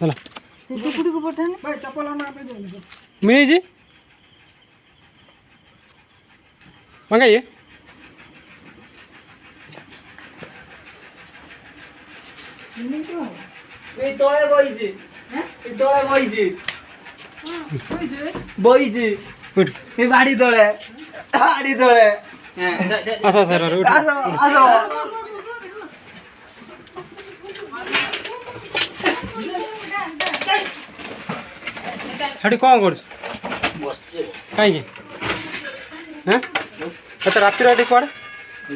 चला टुकुडी को पठाने भाई चप्पल आना पे दे मिली जी मंगाइए এই তলে বইছে হ্যাঁ এই তলে বইছে বইছে उठ এই বাড়ি তলে হ্যাঁ अच्छा सर उठ আসো আসো हेटी कौन कर বসছে कहीं हैं एत रातिर एटी कुआड़े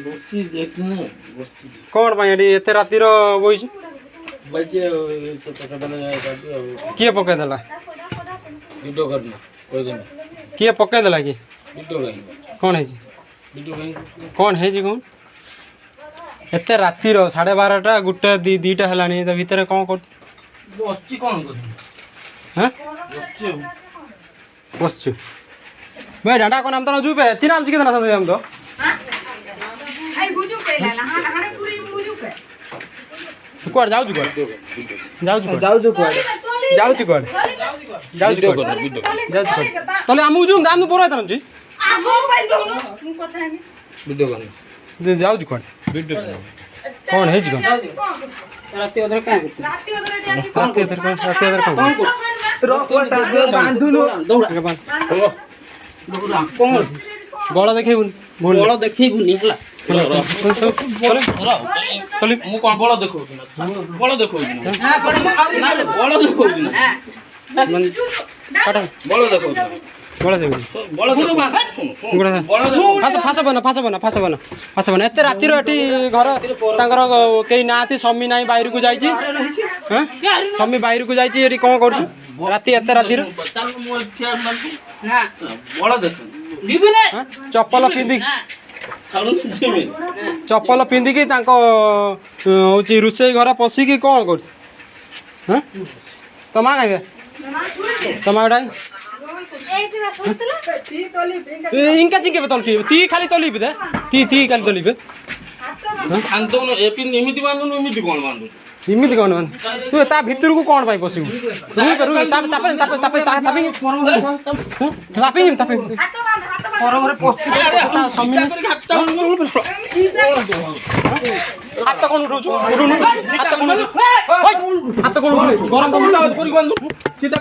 বসছি দেখুন বসছি कौन पाई एटी एत रातिर बइछु বলছে তো টাকাটা কাটবে किए पकई देला ভিডিও করনা কই দিন किए पकई देला कि ভিডিও গাই कौन है ভিডিও গাই कौन है कौन एत रातिर 12:30 गुटे दीटा हेलानी तो भितर कौन कर বসছি কোন করি हैं বসছি बसछु भाई डांडा को नाम तो जुबे चिना आमची कितना संदे हम तो आई बुजू पे लाला हाणे पूरी बुजू पे कुआड़ जाऊ कुआड़ जाऊ कुआड़ যাও কোয়াড়ে जाऊ कुआड़ जाऊ ভিডিও कुआड़ করনা ভিডিও जाऊ कुआड़ तले आमु जुम दाम पोरा तन जी आसो पे दोनो मु কথা আমি ভিডিও করনা जाऊ कुआड़ ভিডিও করনা कौन है जी कौन রাতে ওদের কাম করতে রাতে ওদের এটি আছে राती अदर कौन রকটা বান্ধুনো দৌড়া দৌড়া কোন गला देखैबुन भूल বড় দেখেইবুনি হলা चली ମୁଁ କଣ ବଳ ଦେଖଉଛୁ ନା ବଳ ଦେଖଉଛୁ ନା ବଳ ଦେଖଉଛୁ ନା काटा ବଳ ଦେଖଉଛୁ ନା गला देखैबुन ବଳ ଦେଖଉଛୁ गुड़ा ବଳ ଦେଖଉଛୁ फास बना एते रातिर एटी घर तांकर केही नाती समी नाही बाहिर को जाईची हैं समी बाहिर को जाईची एटी कोन करछु राती एते रातिर ଚାଲ ମୁଁ ଖିଆ ମାରଛି ନା ବଳ ଦେଖ ଯିବିନି चप्पल पिंदी ଚାଲୁ ଯିବି चप्पल पिंदिकी तांको होची रुसई घर पसिकी कोन कर हैं तमा खाइबे तमा उडाई ती तोली बेंगा इनका चिके तल की ती खाली तली दे ती खाली तली ଆନ୍ଦୋଳନ ଏପି ଏମିତି ବାନ୍ଧୁନୁ ଏମିତି କଣ ବାନ୍ଧୁନୁ इमिति कोन तू ता भितर को कोन पाई पसिबु रुई तापे परमरे पोस्ती समी हाथ कोन उठौछु हाथ कोन गरम कोन करी बांधु सीधा